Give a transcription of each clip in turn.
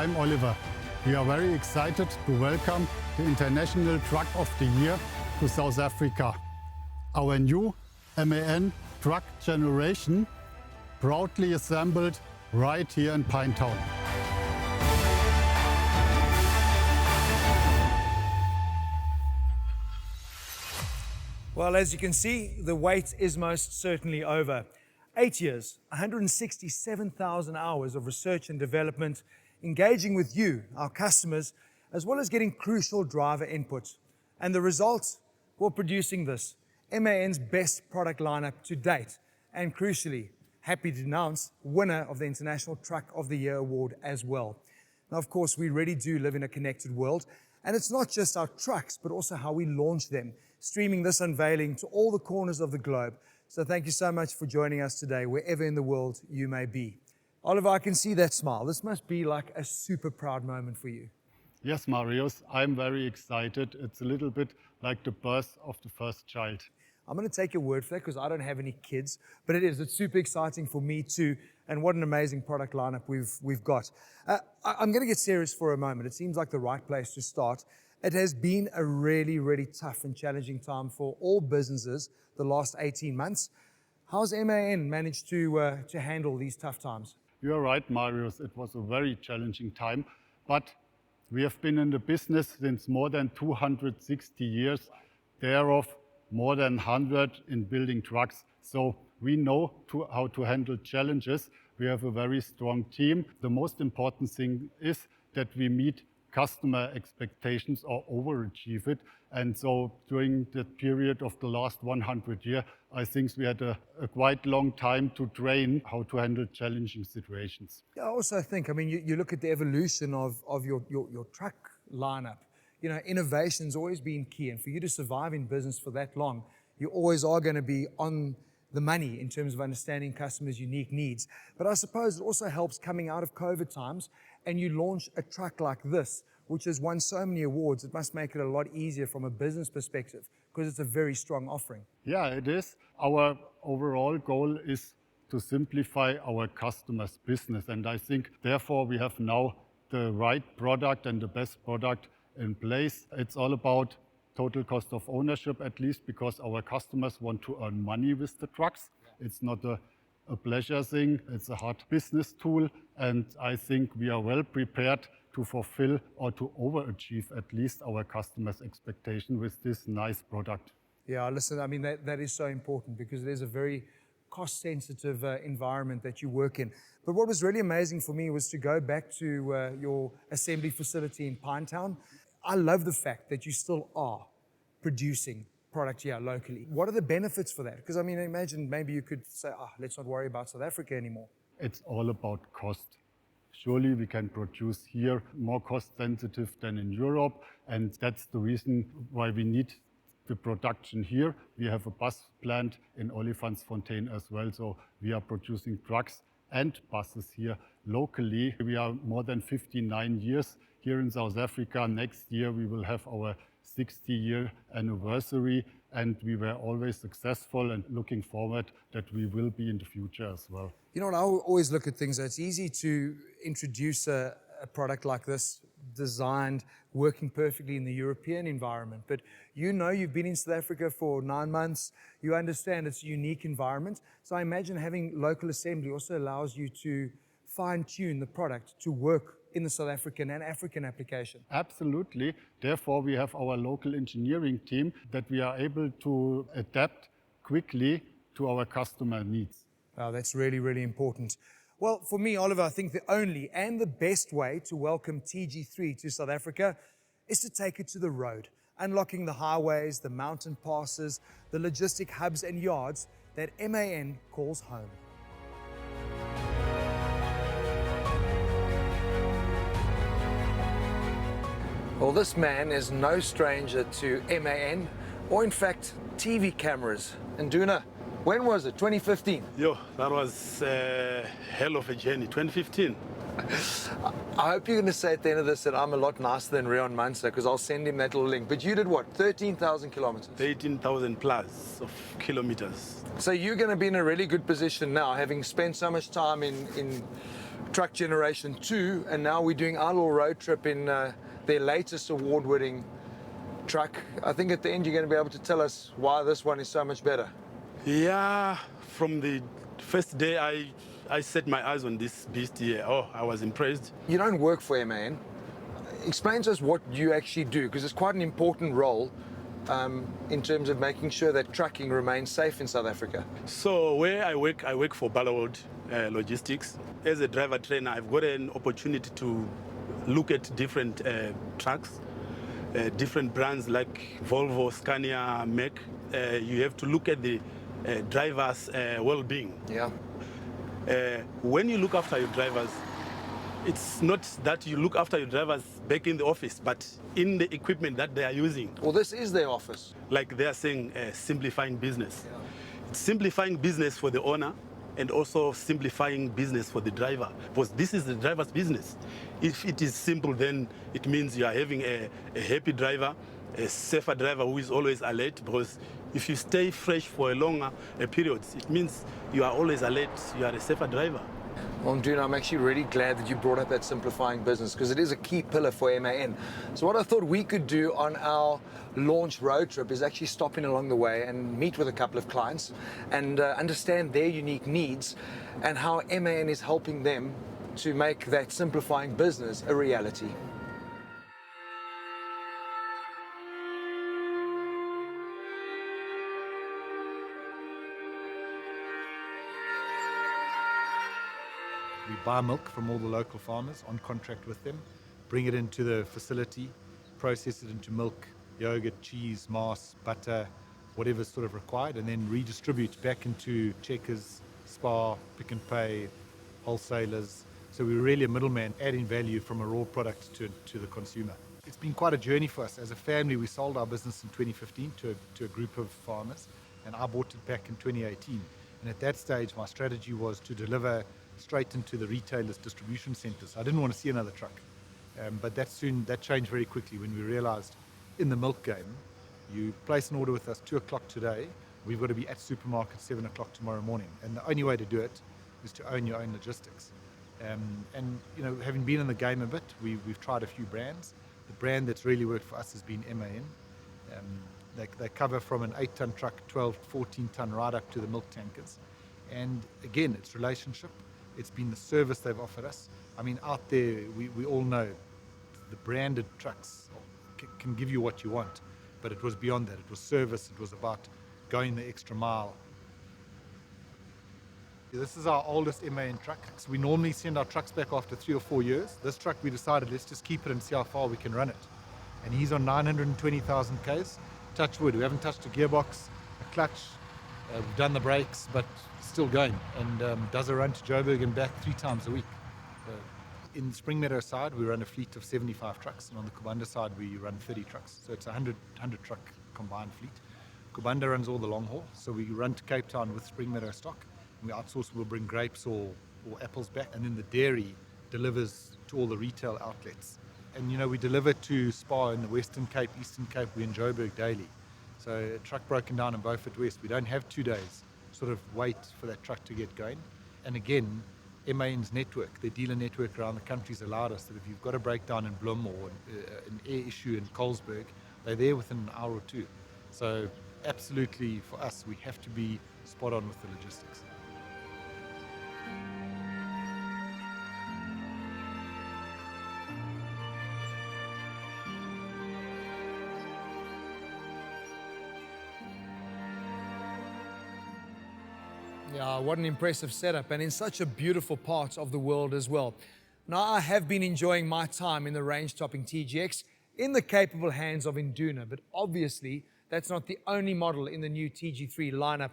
I'm Oliver. We are very excited to welcome the International Truck of the Year to South Africa. Our new MAN truck generation, proudly assembled right here in Pinetown. Well, as you can see, the wait is most certainly over. 8 years, 167,000 hours of research and development, engaging with you, our customers, as well as getting crucial driver input. And the results? Well, producing this, MAN's best product lineup to date, and crucially, happy to announce, winner of the International Truck of the Year award as well. Now, of course, we really do live in a connected world, and it's not just our trucks, but also how we launch them, streaming this unveiling to all the corners of the globe. So thank you so much for joining us today, wherever in the world you may be. Oliver, I can see that smile. This must be like a super proud moment for you. Yes, Marius, I'm very excited. It's a little bit like the birth of the first child. I'm going to take your word for that because I don't have any kids, but it's super exciting for me too. And what an amazing product lineup we've got. I'm going to get serious for a moment. It seems like the right place to start. It has been a really, really tough and challenging time for all businesses the last 18 months. How's MAN managed to handle these tough times? You're right, Marius. It was a very challenging time, but we have been in the business since more than 260 years, thereof more than 100 in building trucks. So we know how to handle challenges. We have a very strong team. The most important thing is that we meet customer expectations or overachieve it. And so during the period of the last 100 years, I think we had a quite long time to train how to handle challenging situations. I also think, you look at the evolution of your truck lineup. You know, innovation's always been key. And for you to survive in business for that long, you always are going to be on the money in terms of understanding customers' unique needs. But I suppose it also helps coming out of COVID times and you launch a truck like this, which has won so many awards. It must make it a lot easier from a business perspective because it's a very strong offering. Yeah, it is. Our overall goal is to simplify our customers' business. And I think, therefore, we have now the right product and the best product in place. It's all about total cost of ownership, at least because our customers want to earn money with the trucks. It's not a pleasure thing, it's a hard business tool. And I think we are well prepared to fulfill or to overachieve at least our customers' expectation with this nice product. Yeah, listen, that is so important because it is a very cost-sensitive environment that you work in. But what was really amazing for me was to go back to your assembly facility in Pinetown. I love the fact that you still are producing product here locally. What are the benefits for that? Because imagine maybe you could say, let's not worry about South Africa anymore. It's all about cost. Surely we can produce here more cost sensitive than in Europe. And that's the reason why we need the production here. We have a bus plant in Olifantsfontein as well. So we are producing trucks and buses here locally. We are more than 59 years here in South Africa. Next year we will have our 60-year anniversary, and we were always successful and looking forward that we will be in the future as well. You know what, I always look at things, it's easy to introduce a product like this, designed, working perfectly in the European environment. But you've been in South Africa for 9 months, you understand it's a unique environment. So I imagine having local assembly also allows you to fine-tune the product to work in the South African and African application. Absolutely. Therefore, we have our local engineering team that we are able to adapt quickly to our customer needs. Wow, that's really, really important. Well, for me, Oliver, I think the only and the best way to welcome TG3 to South Africa is to take it to the road, unlocking the highways, the mountain passes, the logistic hubs and yards that MAN calls home. Well, this man is no stranger to MAN, or in fact, TV cameras. And Duna, when was it? 2015? Yo, that was a hell of a journey, 2015. I hope you're going to say at the end of this that I'm a lot nicer than Rion Munster, because I'll send him that little link. But you did what, 13,000 kilometers? 18,000 plus of kilometers. So you're going to be in a really good position now, having spent so much time in truck generation 2, and now we're doing our little road trip in their latest award-winning truck. I think at the end you're going to be able to tell us why this one is so much better. Yeah, from the first day I set my eyes on this beast here, oh, I was impressed. You don't work for MAN. Explain to us what you actually do, because it's quite an important role in terms of making sure that trucking remains safe in South Africa. So where I work for Ballard Logistics. As a driver trainer, I've got an opportunity to look at different trucks, different brands like Volvo, Scania, Mack. You have to look at the driver's well-being. Yeah. When you look after your drivers, it's not that you look after your drivers back in the office, but in the equipment that they are using. Well, this is their office. Like they are saying, simplifying business. Yeah. It's simplifying business for the owner and also simplifying business for the driver, because this is the driver's business. If it is simple, then it means you are having a happy driver, a safer driver who is always alert, because if you stay fresh for a longer period, it means you are always alert, you are a safer driver. Well, Mrn, I'm actually really glad that you brought up that simplifying business, because it is a key pillar for MAN. So what I thought we could do on our launch road trip is actually stop in along the way and meet with a couple of clients and understand their unique needs and how MAN is helping them to make that simplifying business a reality. We buy milk from all the local farmers on contract with them, bring it into the facility, process it into milk, yogurt, cheese, mass, butter, whatever's sort of required, and then redistribute back into Checkers, Spar, Pick and Pay, wholesalers. So we're really a middleman adding value from a raw product to the consumer. It's been quite a journey for us. As a family, we sold our business in 2015 to a group of farmers, and I bought it back in 2018. And at that stage, my strategy was to deliver straight into the retailers' distribution centers. I didn't want to see another truck. But that changed very quickly when we realized in the milk game, you place an order with us 2 o'clock today, we've got to be at supermarket 7 o'clock tomorrow morning. And the only way to do it is to own your own logistics. And you know, having been in the game a bit, we've tried a few brands. The brand that's really worked for us has been MAN. They cover from an 8-ton truck, 12, 14-ton, right up to the milk tankers. And again, it's relationship. It's been the service they've offered us. I mean, out there, we all know the branded trucks can give you what you want, but it was beyond that. It was service. It was about going the extra mile. This is our oldest MAN truck. So we normally send our trucks back after 3 or 4 years. This truck, we decided, let's just keep it and see how far we can run it. And he's on 920,000 Ks. Touch wood, we haven't touched a gearbox, a clutch. We've done the brakes, but still going, and does a run to Joburg and back 3 times a week. In the Springmeadow side, we run a fleet of 75 trucks, and on the Kubanda side, we run 30 trucks. So it's a 100 truck combined fleet. Kubanda runs all the long haul, so we run to Cape Town with Springmeadow stock. And we outsource, we'll bring grapes or apples back, and then the dairy delivers to all the retail outlets. And you know, we deliver to Spar in the Western Cape, Eastern Cape, we're in Joburg daily. So a truck broken down in Beaufort West, we don't have 2 days sort of wait for that truck to get going. And again, MAN's network, their dealer network around the country has allowed us that if you've got a breakdown in Bloem or an air issue in Colesberg, they're there within an hour or 2. So absolutely for us, we have to be spot on with the logistics. Yeah, what an impressive setup, and in such a beautiful part of the world as well. Now, I have been enjoying my time in the range-topping TGX in the capable hands of Induna, but obviously that's not the only model in the new TG3 lineup.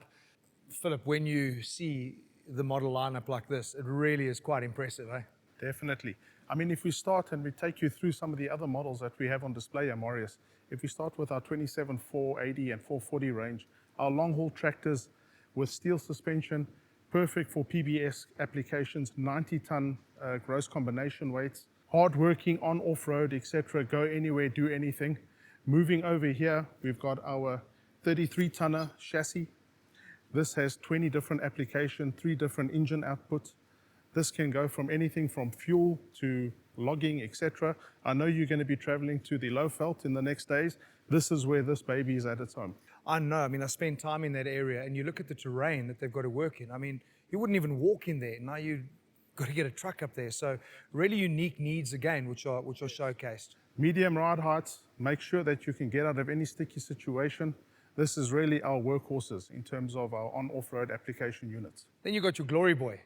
Philip, when you see the model lineup like this, it really is quite impressive, eh? Definitely. I mean, if we start and we take you through some of the other models that we have on display, Marius, if we start with our 27 480 and 440 range, our long-haul tractors with steel suspension, perfect for PBS applications, 90-ton gross combination weights, hard-working on off-road, etc., go anywhere, do anything. Moving over here, we've got our 33-tonner chassis. This has 20 different applications, 3 different engine outputs. This can go from anything from fuel to logging, etc. I know you're going to be traveling to the Lowveld in the next days. This is where this baby is at its home. I know. I mean, I spend time in that area, and you look at the terrain that they've got to work in. I mean, you wouldn't even walk in there. Now you've got to get a truck up there. So really unique needs again, which are showcased. Medium ride heights, make sure that you can get out of any sticky situation. This is really our workhorses in terms of our on-off-road application units. Then you've got your Glory Boy,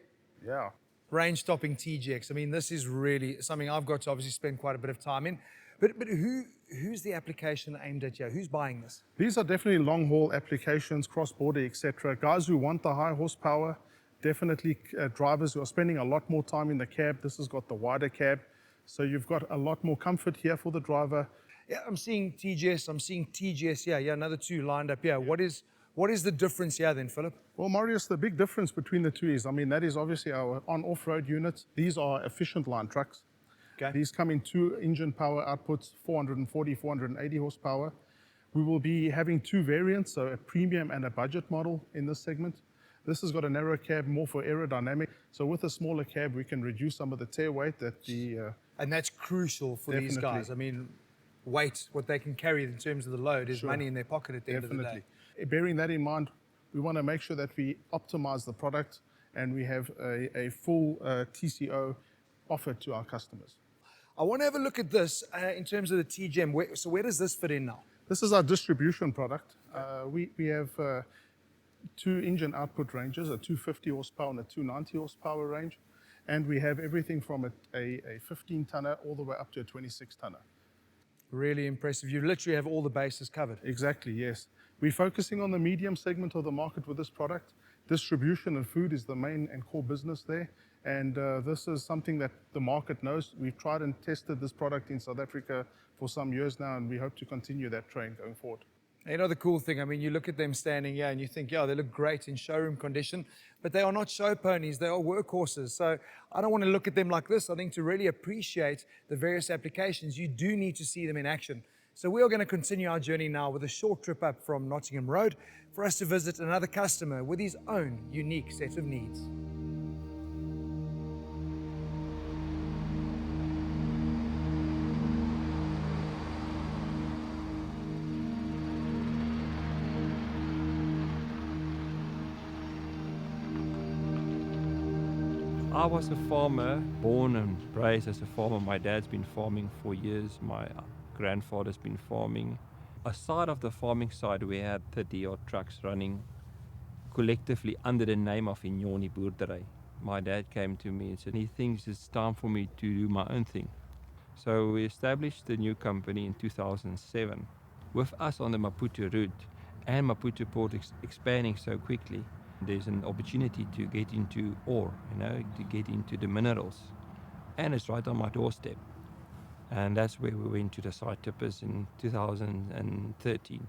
Yeah. range-stopping TGX. I mean, this is really something I've got to obviously spend quite a bit of time in. But who's the application aimed at you? Who's buying this? These are definitely long-haul applications, cross-border, etc. Guys who want the high horsepower, definitely drivers who are spending a lot more time in the cab. This has got the wider cab, so you've got a lot more comfort here for the driver. Yeah, I'm seeing TGS, I'm seeing TGS. Yeah, another two lined up. Yeah, what is the difference here then, Philip? Well, Marius, the big difference between the two is, that is obviously our on-off-road units. These are efficient line trucks. Okay. These come in two engine power outputs, 440, 480 horsepower. We will be having two variants, so a premium and a budget model in this segment. This has got a narrow cab, more for aerodynamic. So with a smaller cab, we can reduce some of the tear weight that the... And that's crucial for these guys. I mean, weight, what they can carry in terms of the load is money in their pocket at the end of the day. Bearing that in mind, we want to make sure that we optimize the product and we have a full TCO offer to our customers. I want to have a look at this in terms of the TGM. So where does this fit in now? This is our distribution product. We have two engine output ranges, a 250 horsepower and a 290 horsepower range. And we have everything from a 15-tonner all the way up to a 26-tonner. Really impressive. You literally have all the bases covered. Exactly, yes. We're focusing on the medium segment of the market with this product. Distribution and food is the main and core business there. And this is something that the market knows. We've tried and tested this product in South Africa for some years now, and we hope to continue that trend going forward. You know the cool thing, I mean, you look at them standing here and you think, yeah, they look great in showroom condition, but they are not show ponies, they are workhorses. So I don't want to look at them like this. I think to really appreciate the various applications, you do need to see them in action. So we are going to continue our journey now with a short trip up from Nottingham Road for us to visit another customer with his own unique set of needs. I was a farmer, born and raised as a farmer. My dad's been farming for years. My grandfather's been farming. Aside of the farming side, we had 30-odd trucks running collectively under the name of Inyoni Boerdery. My dad came to me and said he thinks it's time for me to do my own thing. So we established a new company in 2007. With us on the Maputo route and Maputo port expanding so quickly, there's an opportunity to get into ore, to get into the minerals. And it's right on my doorstep. And that's where we went to the site tippers in 2013.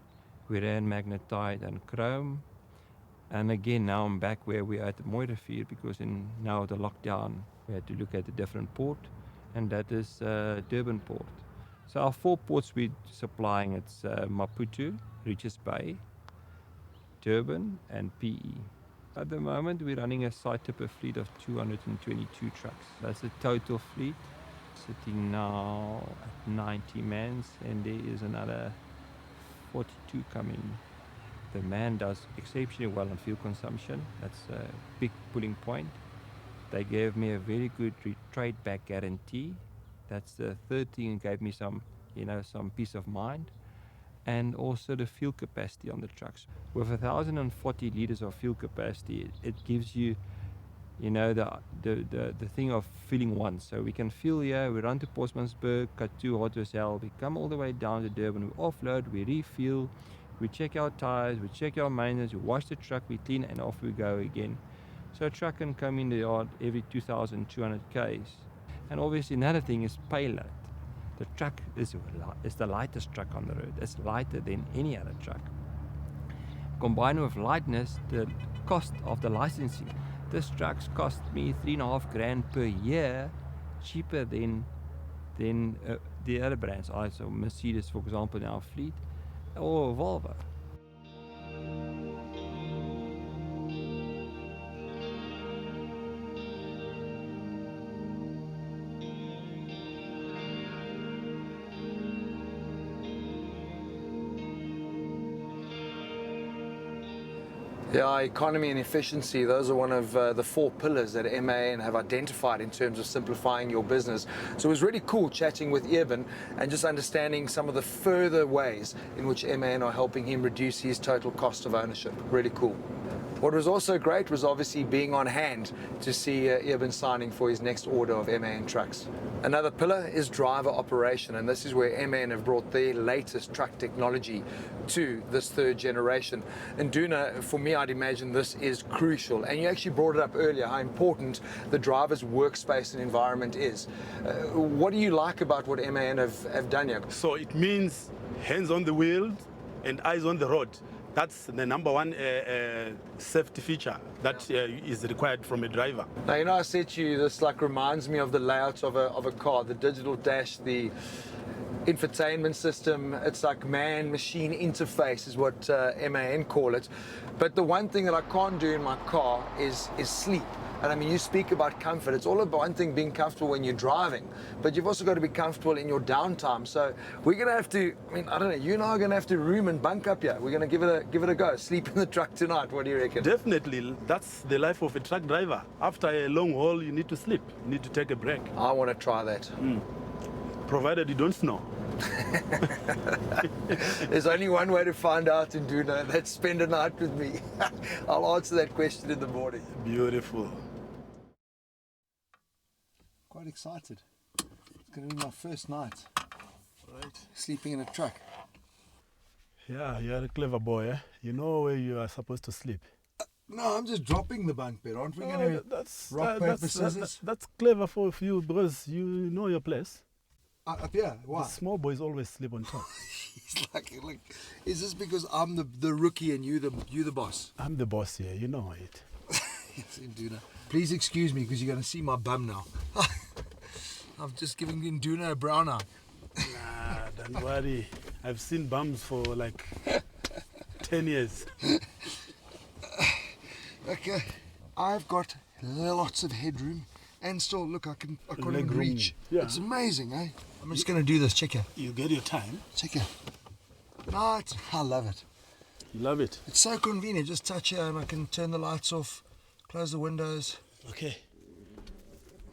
We ran magnetite and chrome. And again, now I'm back where we are at the Moirafield, because in now the lockdown, we had to look at a different port, and that is Durban port. So our 4 ports we're supplying, it's Maputo, Richards Bay, Durban, and PE. At the moment, we're running a site tipper fleet of 222 trucks. That's the total fleet, sitting now at 90 mans, and there is another 42 coming. The man does exceptionally well on fuel consumption. That's a big pulling point. They gave me a very good trade back guarantee. That's the third thing that gave me some peace of mind. And also the fuel capacity on the trucks. With 1,040 liters of fuel capacity, it gives you, the thing of filling once. So we can fill here, we run to Postmansburg, cut to Hotel, we come all the way down to Durban, we offload, we refuel, we check our tires, we check our maintenance, we wash the truck, we clean, and off we go again. So a truck can come in the yard every 2,200 Ks. And obviously another thing is payload. The truck is the lightest truck on the road. It's lighter than any other truck. Combined with lightness, the cost of the licensing. This truck's cost me $3,500 per year, cheaper than the other brands. Also Mercedes, for example, in our fleet, or Volvo. Yeah, economy and efficiency, those are one of the 4 pillars that MAN have identified in terms of simplifying your business. So it was really cool chatting with Eben and just understanding some of the further ways in which MAN are helping him reduce his total cost of ownership. Really cool. What was also great was obviously being on hand to see Eben signing for his next order of MAN trucks. Another pillar is driver operation, and this is where MAN have brought their latest truck technology to this 3rd generation. And Duna, for me, I'd imagine this is crucial. And you actually brought it up earlier, how important the driver's workspace and environment is. What do you like about what MAN have done here? So it means hands on the wheel and eyes on the road. That's the number one safety feature that is required from a driver. Now, you know, I said to you, this like reminds me of the layout of a car, the digital dash, the infotainment system. It's like man-machine interface is what MAN call it. But the one thing that I can't do in my car is sleep. And I mean, you speak about comfort. It's all about one thing being comfortable when you're driving, but you've also got to be comfortable in your downtime. So we're going to have to, I mean, I don't know, you and I are going to have to room and bunk up here. We're going to give it a go. Sleep in the truck tonight. What do you reckon? Definitely, that's the life of a truck driver. After a long haul, you need to sleep. You need to take a break. I want to try that. Provided you don't snore. There's only one way to find out and do that. That's spend a night with me. I'll answer that question in the morning. Beautiful. Quite excited. It's going to be my first night. Right. Sleeping in a truck. Yeah, you're a clever boy, eh? You know where you are supposed to sleep. No, I'm just dropping the bunk bed. Aren't we going to rock, paper, scissors? That's clever for you because you know your place. Up here? Why? The small boys always sleep on top. He's like, is this because I'm the rookie and you the boss? I'm the boss here, you know it. Yes, Induna. Please excuse me because you're going to see my bum now. I've just given Induna a brown eye. Nah, don't worry. I've seen bums for like 10 years. Okay, I've got lots of headroom, and still, look, I can't even Leg room. reach. Yeah. It's amazing, eh? I'm just going to do this. Check here. You get your time. Check here. No, I love it. Love it. It's so convenient. Just touch here, and I can turn the lights off, close the windows. Okay.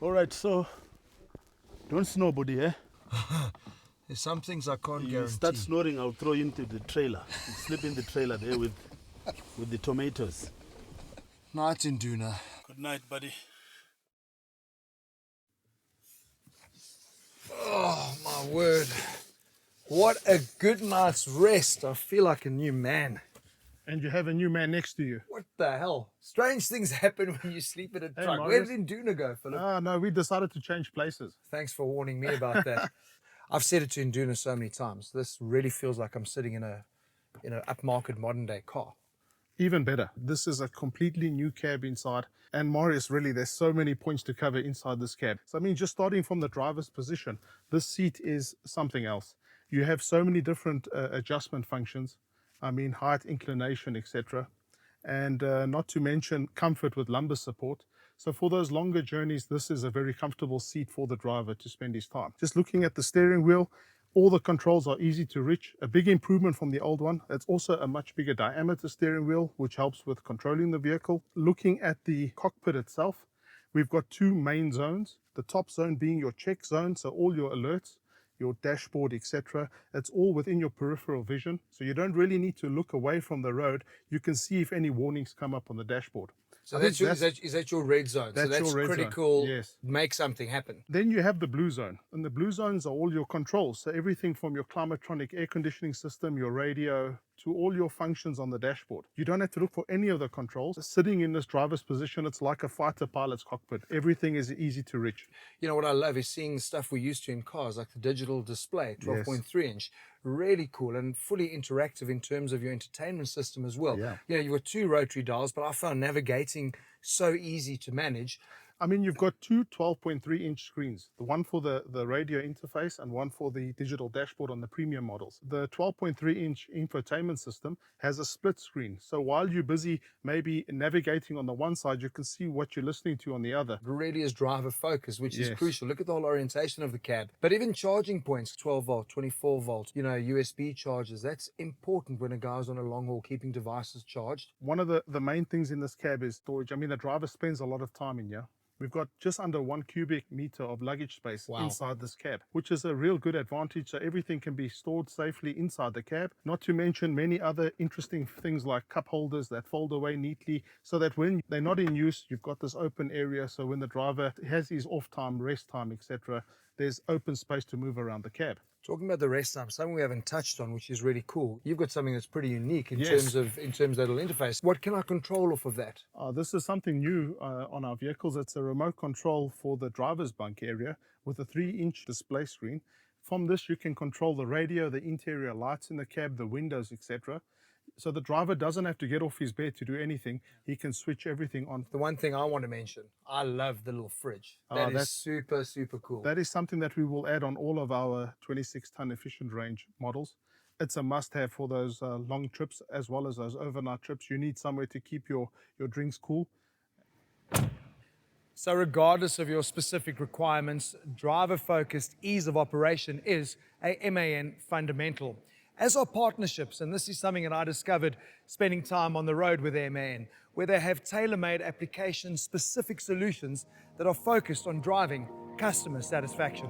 All right, so don't snore, buddy, eh? There's some things I can't You guarantee. start snoring, I'll throw you into the trailer. You sleep in the trailer there with the tomatoes. Night, Induna. Good night, buddy. Oh, my word. What a good night's rest. I feel like a new man. And you have a new man next to you. What the hell? Strange things happen when you sleep in a truck. Where Marius. did Induna go, Philip? No, we decided to change places. Thanks for warning me about that. I've said it to Induna so many times. This really feels like I'm sitting in a upmarket modern day car. Even better, this is a completely new cab inside. And Marius, really, there's so many points to cover inside this cab. So, I mean, just starting from the driver's position, this seat is something else. You have so many different adjustment functions. I mean, height, inclination, etc. And not to mention comfort with lumbar support. So for those longer journeys, this is a very comfortable seat for the driver to spend his time. Just looking at the steering wheel, all the controls are easy to reach. A big improvement from the old one. It's also a much bigger diameter steering wheel, which helps with controlling the vehicle. Looking at the cockpit itself, we've got 2 main zones. The top zone being your check zone, so all your alerts, your dashboard, etc. It's all within your peripheral vision. So you don't really need to look away from the road. You can see if any warnings come up on the dashboard. So is that your red zone? That's so that's your red critical. zone. Yes. Make something happen. Then you have the blue zone, and the blue zones are all your controls. So everything from your climatronic air conditioning system, your radio, to all your functions on the dashboard. You don't have to look for any of the controls. Sitting in this driver's position, it's like a fighter pilot's cockpit. Everything is easy to reach. You know what I love is seeing stuff we're used to in cars, like the digital display, 12.3 inch. Really cool and fully interactive in terms of your entertainment system as well. Yeah. You know, you've got 2 rotary dials, but I found navigating so easy to manage. I mean, you've got two 12.3-inch screens, the one for the radio interface and one for the digital dashboard on the premium models. The 12.3-inch infotainment system has a split screen. So while you're busy maybe navigating on the one side, you can see what you're listening to on the other. It really is driver focused, which is Yes. crucial. Look at the whole orientation of the cab. But even charging points, 12 volt, 24 volt, USB chargers, that's important when a guy's on a long haul keeping devices charged. One of the main things in this cab is storage. I mean, the driver spends a lot of time in here. We've got just under 1 cubic meter of luggage space inside this cab, which is a real good advantage. So everything can be stored safely inside the cab, not to mention many other interesting things like cup holders that fold away neatly so that when they're not in use, you've got this open area. So when the driver has his off time, rest time, etc., there's open space to move around the cab. Talking about the rest time, something we haven't touched on, which is really cool. You've got something that's pretty unique in Yes. terms of that little interface. What can I control off of that? This is something new on our vehicles. It's a remote control for the driver's bunk area with a 3-inch display screen. From this, you can control the radio, the interior lights in the cab, the windows, etc. So the driver doesn't have to get off his bed to do anything. He can switch everything on. The one thing I want to mention, I love the little fridge. That is that's super, super cool. That is something that we will add on all of our 26-ton efficient range models. It's a must-have for those long trips as well as those overnight trips. You need somewhere to keep your drinks cool. So regardless of your specific requirements, driver-focused ease of operation is a MAN fundamental. As are partnerships, and this is something that I discovered spending time on the road with MAN, where they have tailor-made application-specific solutions that are focused on driving customer satisfaction.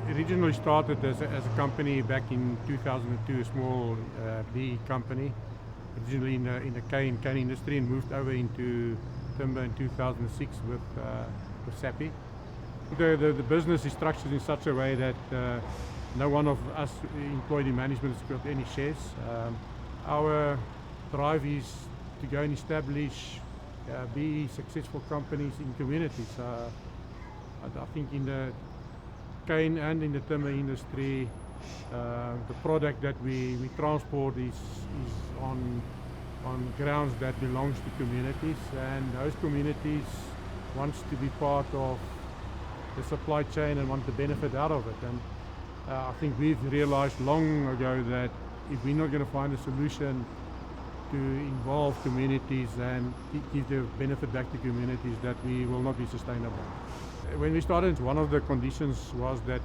Originally started as a company back in 2002, a small BE company, originally in the cane industry, and moved over into timber in 2006 with SAPI. The business is structured in such a way that no one of us employed in management has got any shares. Our drive is to go and establish BE successful companies in communities. I think in the cane and in the timber industry, the product that we transport is on grounds that belongs to communities, and those communities wants to be part of the supply chain and want to benefit out of it. And I think we've realized long ago that if we're not going to find a solution to involve communities and give the benefit back to communities, that we will not be sustainable. When we started, one of the conditions was that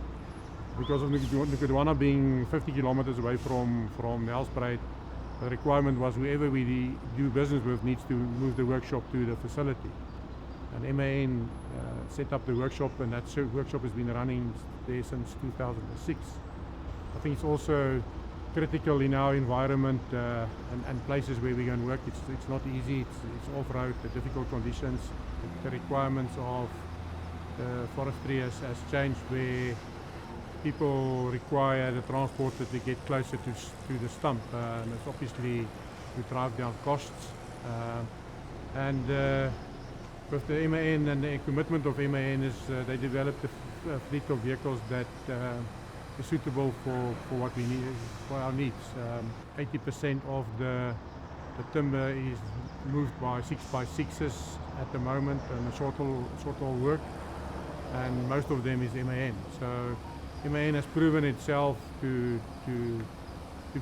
because of Nukuduana being 50 kilometers away from Nelspruit, the requirement was whoever we do business with needs to move the workshop to the facility. And MAN set up the workshop, and that workshop has been running there since 2006. I think it's also critical in our environment and places where we go and work. It's not easy, it's off-road, the difficult conditions, the requirements of forestry has changed, where people require the transporter to get closer to the stump, and it's obviously to drive down costs. And with the MAN and the commitment of MAN is they developed a fleet of vehicles that is suitable for what we need, for our needs. 80% of the timber is moved by 6x6s at the moment, and the short haul work, and most of them is MAN. So MAN has proven itself to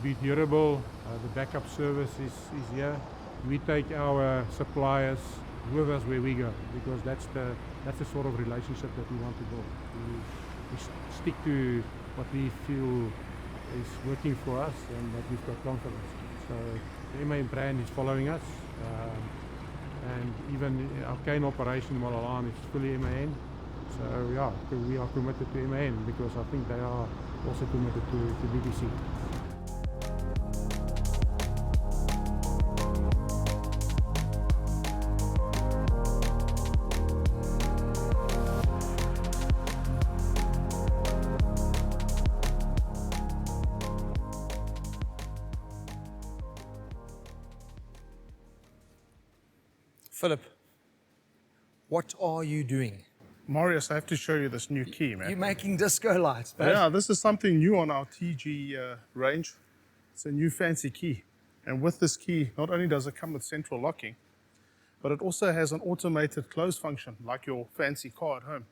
be durable. The backup service is here. We take our suppliers with us where we go, because that's the sort of relationship that we want to build. We stick to what we feel is working for us and that we've got confidence in. So the MAN brand is following us, and even our cane operation in Malalan is fully MAN. So yeah, we are committed to MAN because I think they are also committed to BBC. Philip, what are you doing? Marius, I have to show you this new key, man. You're making disco lights, man. Yeah, this is something new on our TG range. It's a new fancy key. And with this key, not only does it come with central locking, but it also has an automated close function, like your fancy car at home.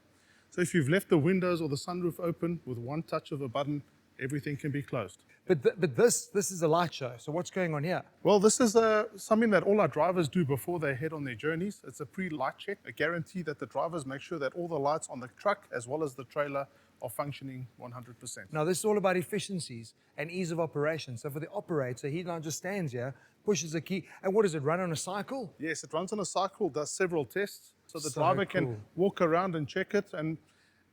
So if you've left the windows or the sunroof open with one touch of a button, everything can be closed. But this is a light show. So what's going on here? Well, this is something that all our drivers do before they head on their journeys. It's a pre-light check, a guarantee that the drivers make sure that all the lights on the truck as well as the trailer are functioning 100%. Now, this is all about efficiencies and ease of operation. So for the operator, he now just stands here, pushes a key, and what does it run on a cycle? Yes, it runs on a cycle, does several tests, so the So driver cool. can walk around and check it. And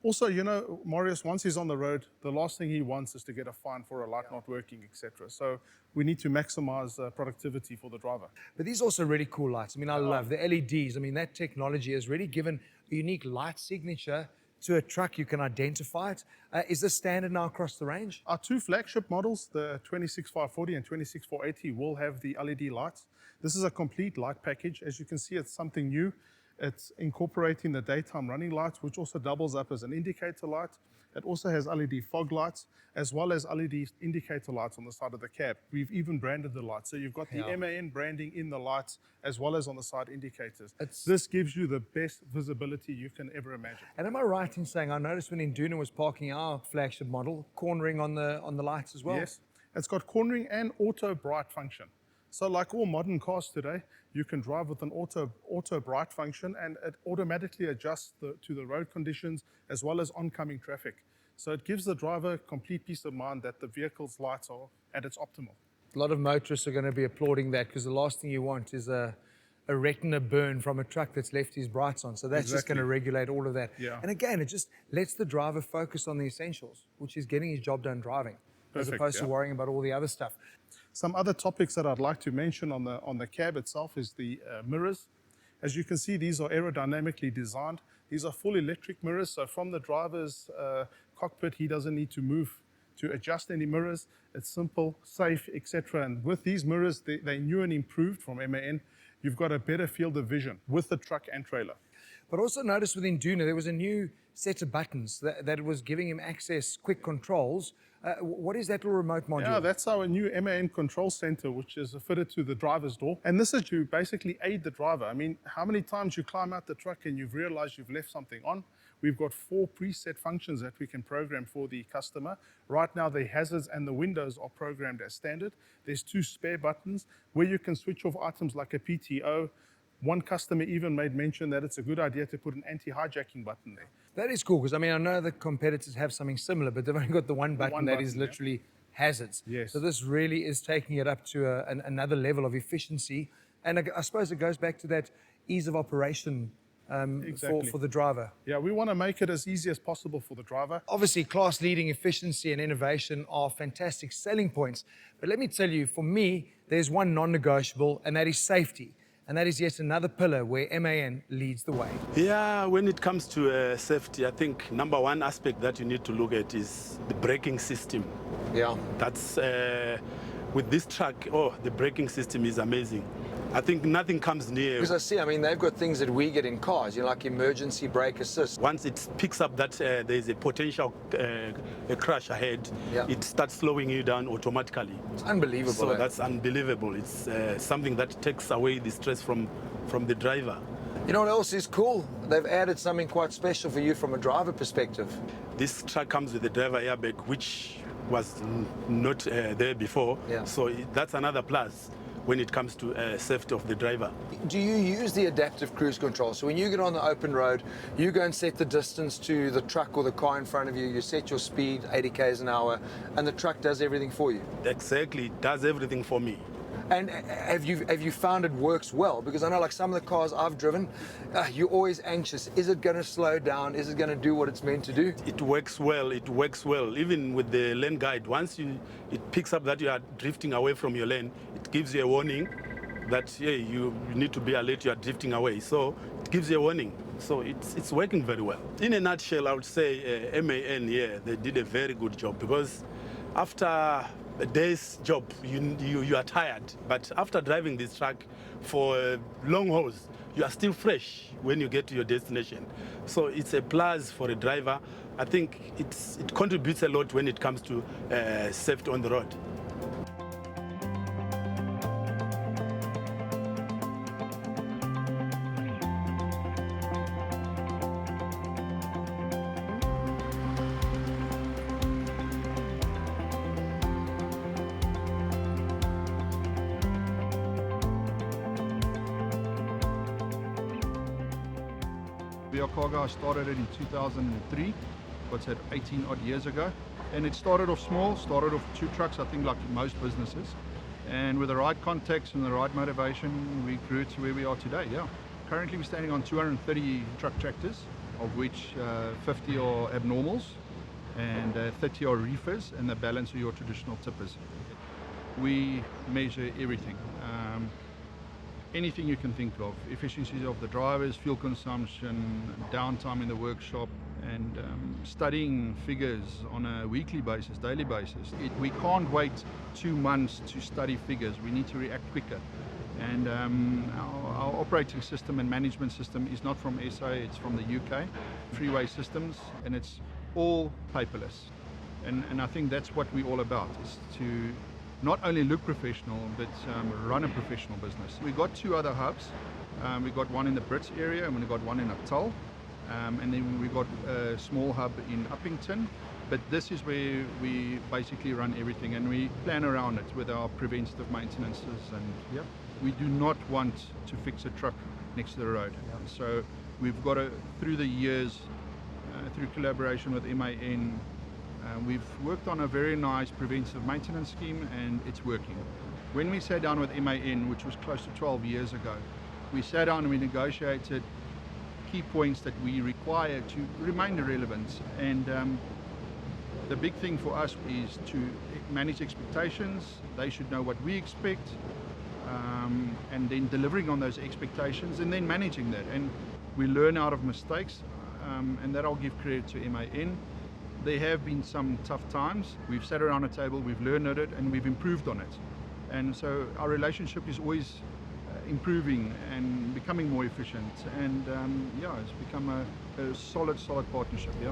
also, you know, Marius, once he's on the road, the last thing he wants is to get a fine for a light not working, etc. So we need to maximize productivity for the driver. But these are also really cool lights. I mean, I love the LEDs. I mean, that technology has really given a unique light signature to a truck. You can identify it. Is this standard now across the range? Our two flagship models, the 26540 and 26480, will have the LED lights. This is a complete light package. As you can see, it's something new. It's incorporating the daytime running lights, which also doubles up as an indicator light. It also has LED fog lights, as well as LED indicator lights on the side of the cab. We've even branded the lights. So you've got the MAN branding in the lights, as well as on the side indicators. This gives you the best visibility you can ever imagine. And am I right in saying, I noticed when Induna was parking our flagship model, cornering on the lights as well? Yes, it's got cornering and auto bright function. So like all modern cars today, you can drive with an auto bright function, and it automatically adjusts to the road conditions as well as oncoming traffic. So it gives the driver complete peace of mind that the vehicle's lights are at its optimal. A lot of motorists are going to be applauding that, because the last thing you want is a retina burn from a truck that's left his brights on. So that's just going to regulate all of that. Yeah. And again, it just lets the driver focus on the essentials, which is getting his job done driving, as Perfect, opposed to yeah. worrying about all the other stuff. Some other topics that I'd like to mention on the cab itself is the mirrors. As you can see, these are aerodynamically designed. These are full electric mirrors, so from the driver's cockpit, he doesn't need to move to adjust any mirrors. It's simple, safe, etc. And with these mirrors, they're new and improved from MAN. You've got a better field of vision with the truck and trailer. But also notice within Duna, there was a new set of buttons that was giving him access, quick controls. What is that little remote module? Yeah, that's our new Mrn Control Center, which is fitted to the driver's door. And this is to basically aid the driver. I mean, how many times you climb out the truck and you've realized you've left something on? We've got 4 preset functions that we can program for the customer. Right now, the hazards and the windows are programmed as standard. There's 2 spare buttons where you can switch off items like a PTO. One customer even made mention that it's a good idea to put an anti-hijacking button there. That is cool, because I mean, I know the competitors have something similar, but they've only got the one button that is literally hazards. Yes. So this really is taking it up to another level of efficiency. And I suppose it goes back to that ease of operation Exactly. for the driver. Yeah, we want to make it as easy as possible for the driver. Obviously, class-leading efficiency and innovation are fantastic selling points. But let me tell you, for me, there's one non-negotiable, and that is safety. And that is yet another pillar where MAN leads the way. Yeah, when it comes to safety, I think number one aspect that you need to look at is the braking system. Yeah. That's, with this truck, the braking system is amazing. I think nothing comes near. Because I see, I mean, they've got things that we get in cars, you know, like emergency brake assist. Once it picks up that there's a potential a crash ahead, it starts slowing you down automatically. It's unbelievable. So that's unbelievable. It's something that takes away the stress from the driver. You know what else is cool? They've added something quite special for you from a driver perspective. This truck comes with a driver airbag, which was not there before. Yeah. So that's another plus when it comes to safety of the driver. Do you use the adaptive cruise control? So when you get on the open road, you go and set the distance to the truck or the car in front of you, you set your speed, 80 k's an hour, and the truck does everything for you? Exactly, it does everything for me. And have you found it works well? Because I know, like, some of the cars I've driven, you're always anxious. Is it going to slow down? Is it going to do what it's meant to do? It works well. It works well. Even with the lane guide, once it picks up that you are drifting away from your lane, it gives you a warning that you need to be alert. You are drifting away. So it gives you a warning. So it's working very well. In a nutshell, I would say MAN, they did a very good job, because after a day's job, you are tired. But after driving this truck for long hauls, you are still fresh when you get to your destination. So it's a plus for a driver. I think it contributes a lot when it comes to safety on the road. Cargo, I started it in 2003, what's that, 18 odd years ago. And it started off small, started off 2 trucks, I think, like most businesses. And with the right contacts and the right motivation, we grew to where we are today, yeah. Currently we're standing on 230 truck tractors, of which 50 are abnormals and 30 are reefers, and the balance are your traditional tippers. We measure everything. Anything you can think of, efficiencies of the drivers, fuel consumption, downtime in the workshop, and studying figures on a weekly basis, daily basis. We can't wait 2 months to study figures. We need to react quicker. And our operating system and management system is not from SA, it's from the UK, freeway systems, and it's all paperless. And I think that's what we're all about, is to not only look professional, but run a professional business. We got 2 other hubs. We got one in the Brits area, and we got one in Natal, and then we got a small hub in Uppington. But this is where we basically run everything, and we plan around it with our preventative maintenances. And yeah, we do not want to fix a truck next to the road. So we've got to, through the years, through collaboration with MAN, we've worked on a very nice preventative maintenance scheme, and it's working. When we sat down with MAN, which was close to 12 years ago, we sat down and we negotiated key points that we require to remain relevant. And the big thing for us is to manage expectations. They should know what we expect, and then delivering on those expectations, and then managing that. And we learn out of mistakes, and that I'll give credit to MAN. There have been some tough times. We've sat around a table, we've learned it, and we've improved on it. And so our relationship is always improving and becoming more efficient. And yeah, it's become a solid partnership, yeah.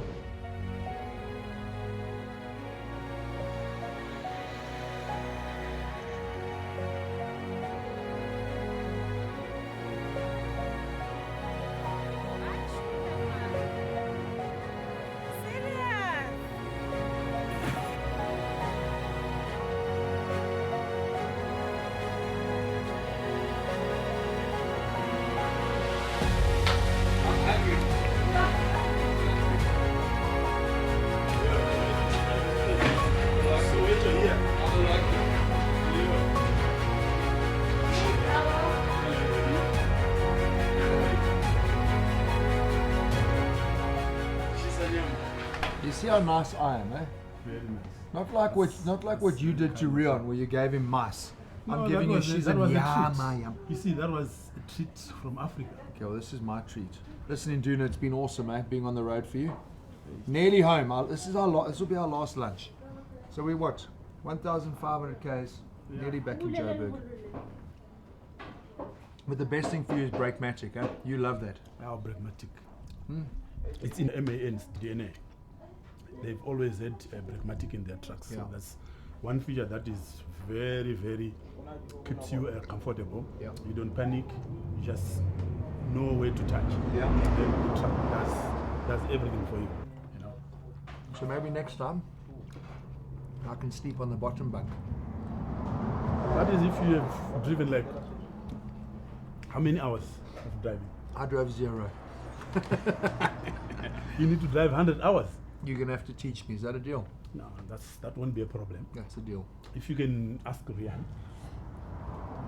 See how nice I am, eh? Very nice. Not like what you did to Rion, where you gave him mice. I'm giving you she's a yam. You see, that was a treat from Africa. Okay, well, this is my treat. Listen, Induna, it's been awesome, eh? Being on the road for you. Nearly home. This will be our last lunch. So we what? 1,500 k's. Nearly back in Joburg. But the best thing for you is brake magic, eh? You love that. Our pragmatic. It's in MAN's DNA. They've always had pragmatic in their trucks. Yeah. So that's one feature that is very, very keeps you comfortable. Yeah. You don't panic. You just know where to touch. Yeah. And then the truck does everything for you. You know. So maybe next time I can sleep on the bottom bunk. That is if you have driven like how many hours of driving? I drove 0. You need to drive 100 hours. You're gonna have to teach me. Is that a deal? No, that won't be a problem. That's a deal. If you can ask Rian.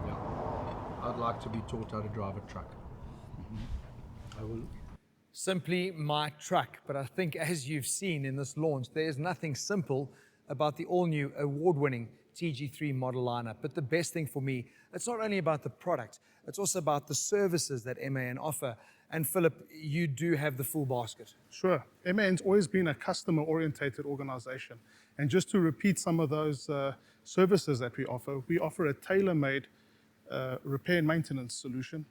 Yeah. I'd like to be taught how to drive a truck. I will. Simply my truck. But I think, as you've seen in this launch, there's nothing simple about the all-new award-winning TG3 model lineup. But the best thing for me, it's not only about the product, it's also about the services that MAN offer. And Philip, you do have the full basket. Sure. MAN's always been a customer-orientated organization. And just to repeat some of those services that we offer a tailor-made repair and maintenance solution.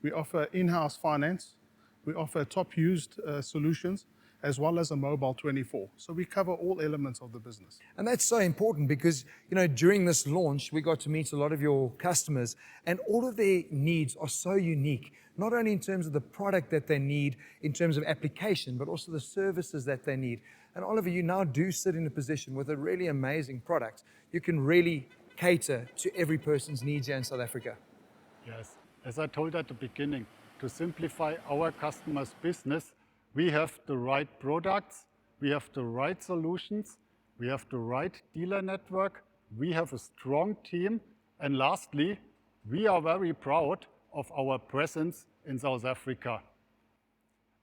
We offer in-house finance. We offer top-used solutions, as well as a mobile 24. So we cover all elements of the business. And that's so important because, during this launch, we got to meet a lot of your customers, and all of their needs are so unique, not only in terms of the product that they need, in terms of application, but also the services that they need. And Oliver, you now do sit in a position with a really amazing product. You can really cater to every person's needs here in South Africa. Yes, as I told at the beginning, to simplify our customers' business, we have the right products, we have the right solutions, we have the right dealer network, we have a strong team, and lastly, we are very proud of our presence in South Africa.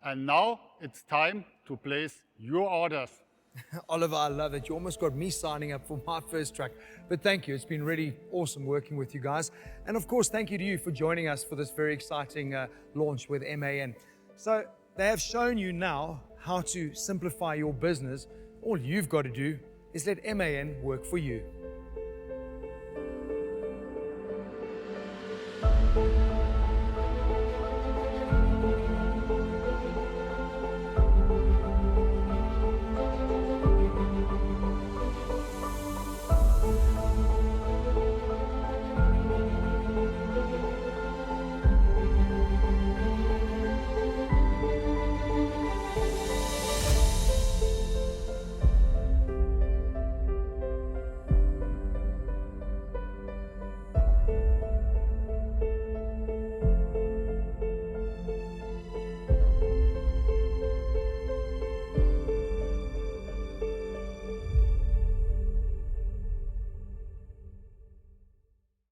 And now it's time to place your orders. Oliver, I love it. You almost got me signing up for my first truck. But thank you. It's been really awesome working with you guys. And of course, thank you to you for joining us for this very exciting launch with MAN. So they have shown you now how to simplify your business. All you've got to do is let MAN work for you.